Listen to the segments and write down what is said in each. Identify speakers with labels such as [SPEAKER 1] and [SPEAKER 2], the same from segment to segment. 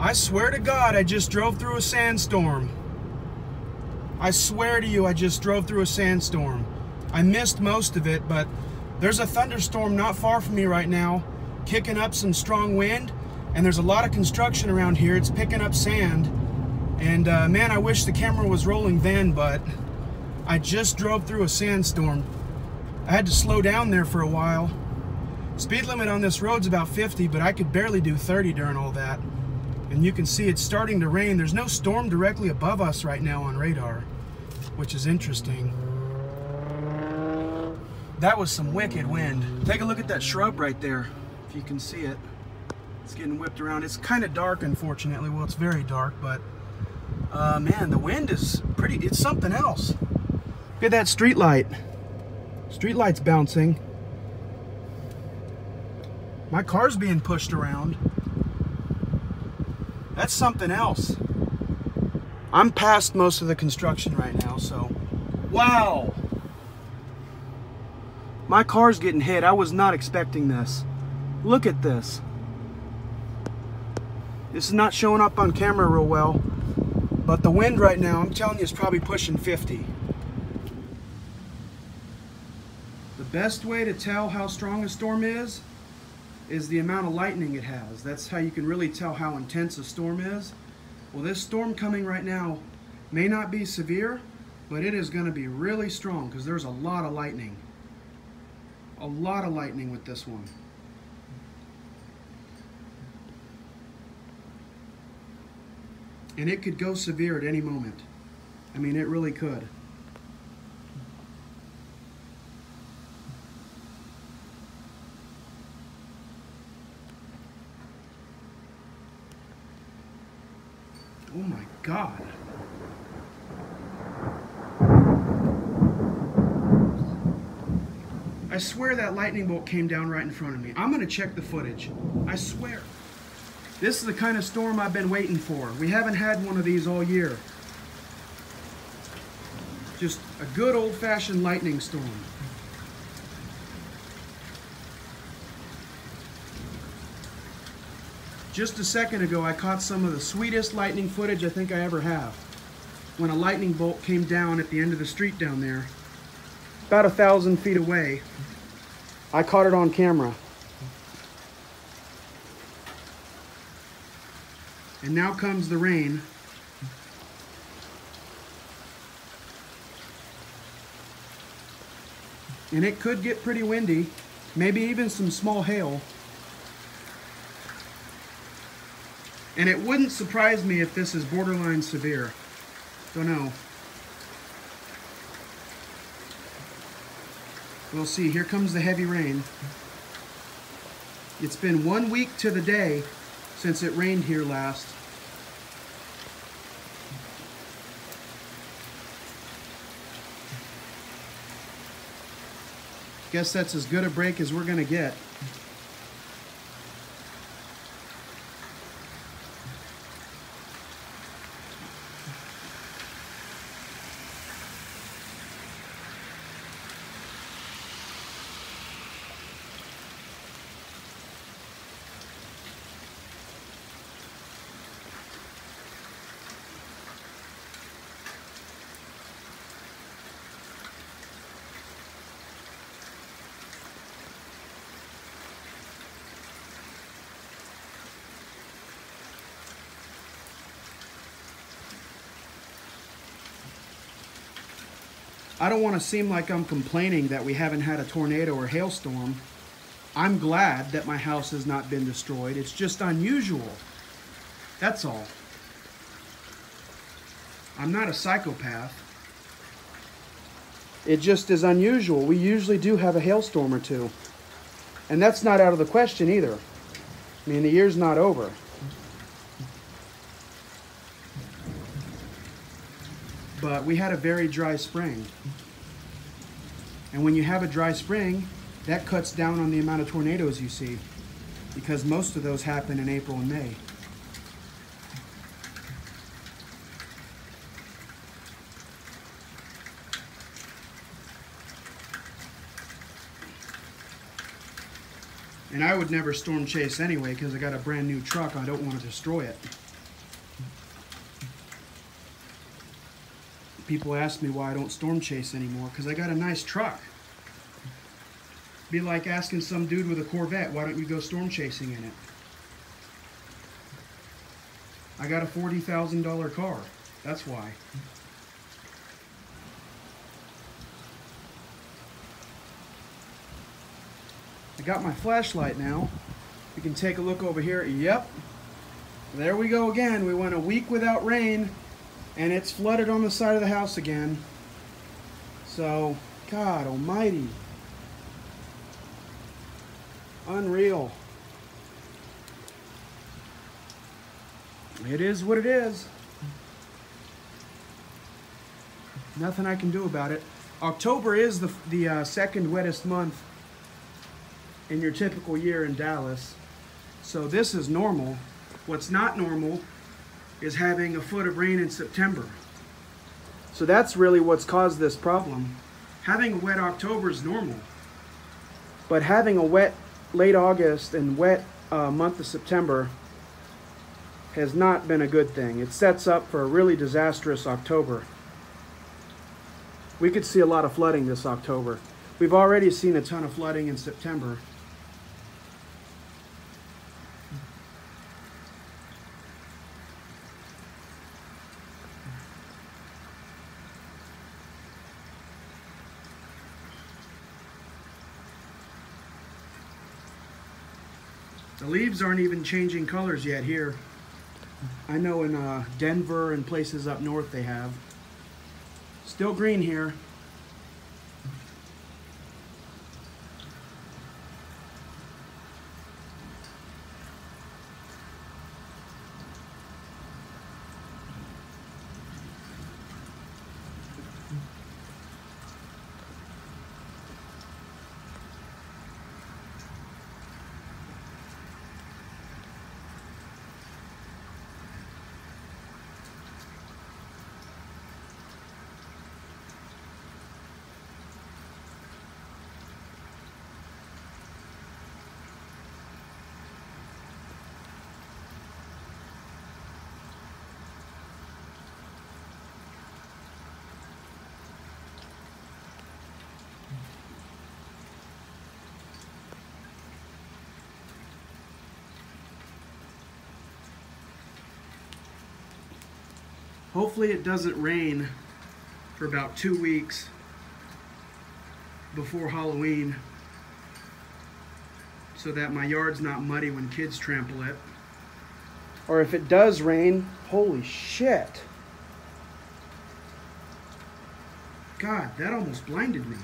[SPEAKER 1] I swear to God, I just drove through a sandstorm. I swear to you, I just drove through a sandstorm. I missed most of it, but there's a thunderstorm not far from me right now, kicking up some strong wind, and there's a lot of construction around here. It's picking up sand, and man, I wish the camera was rolling then, but I just drove through a sandstorm. I had to slow down there for a while. Speed limit on this road's about 50, but I could barely do 30 during all that. And you can see it's starting to rain. There's no storm directly above us right now on radar, which is interesting. That was some wicked wind. Take a look at that shrub right there, if you can see it. It's getting whipped around. It's kind of dark, unfortunately. Well, it's very dark, but man, the wind is pretty, it's something else. Look at that street light. Street light's bouncing. My car's being pushed around. That's something else. I'm past most of the construction right now, so wow. My car's getting hit. I was not expecting this. Look at this. This is not showing up on camera real well, but the wind right now, I'm telling you, is probably pushing 50. The best way to tell how strong a storm is the amount of lightning it has. That's how you can really tell how intense a storm is. Well, this storm coming right now may not be severe, but it is going to be really strong because there's a lot of lightning. A lot of lightning with this one. And it could go severe at any moment. I mean, it really could. Oh my God. I swear that lightning bolt came down right in front of me. I'm gonna check the footage. I swear. This is the kind of storm I've been waiting for. We haven't had one of these all year. Just a good old-fashioned lightning storm. Just a second ago, I caught some of the sweetest lightning footage I think I ever have. When a lightning bolt came down at the end of the street down there, about 1,000 feet away. I caught it on camera. And now comes the rain. And it could get pretty windy, maybe even some small hail. And it wouldn't surprise me if this is borderline severe. Don't know. We'll see. Here comes the heavy rain. It's been 1 week to the day since it rained here last. Guess that's as good a break as we're gonna get. I don't want to seem like I'm complaining that we haven't had a tornado or hailstorm. I'm glad that my house has not been destroyed. It's just unusual. That's all. I'm not a psychopath. It just is unusual. We usually do have a hailstorm or two. And that's not out of the question either. I mean, the year's not over. But we had a very dry spring. And when you have a dry spring, that cuts down on the amount of tornadoes you see, because most of those happen in April and May. And I would never storm chase anyway, because I got a brand new truck. I don't want to destroy it. People ask me why I don't storm chase anymore, because I got a nice truck. Be like asking some dude with a Corvette, why don't you go storm chasing in it? I got a $40,000 car. That's why. I got my flashlight now. We can take a look over here. Yep. There we go again. We went a week without rain, and it's flooded on the side of the house again. So, God almighty. Unreal. It is what it is. Nothing I can do about it. October is the second wettest month in your typical year in Dallas. So this is normal. What's not normal is having a foot of rain in September. So that's really what's caused this problem. Having a wet October is normal. But having a wet late August and wet month of September has not been a good thing. It sets up for a really disastrous October. We could see a lot of flooding this October. We've already seen a ton of flooding in September. The leaves aren't even changing colors yet here. I know in Denver and places up north they have. Still green here. Hopefully it doesn't rain for about 2 weeks before Halloween so that my yard's not muddy when kids trample it. Or if it does rain, holy shit. God, that almost blinded me.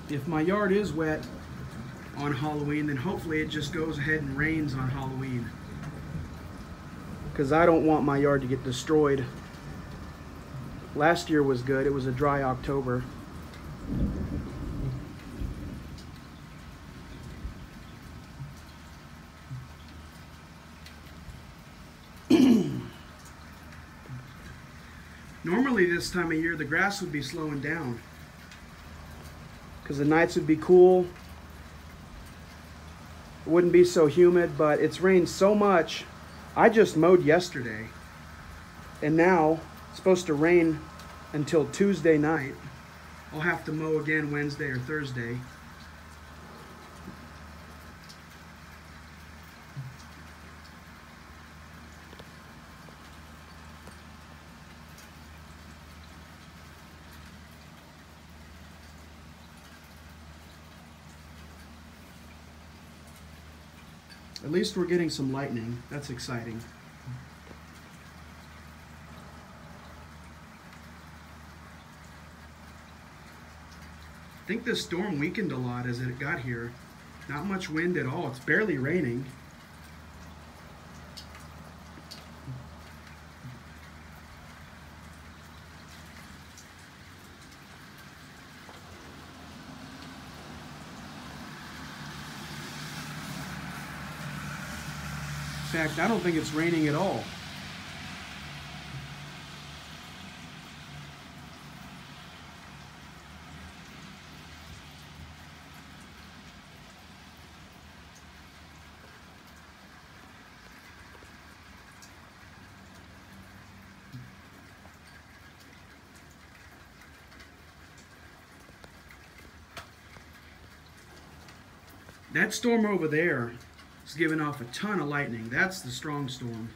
[SPEAKER 1] If my yard is wet on Halloween, then hopefully it just goes ahead and rains on Halloween. Because I don't want my yard to get destroyed. Last year was good. It was a dry October. Normally this time of year the grass would be slowing down, because the nights would be cool. It wouldn't be so humid, but it's rained so much. I just mowed yesterday, and now it's supposed to rain until Tuesday night. I'll have to mow again Wednesday or Thursday. At least we're getting some lightning. That's exciting. I think this storm weakened a lot as it got here. Not much wind at all. It's barely raining. In fact, I don't think it's raining at all. That storm over there is giving off a ton of lightning. That's the strong storm.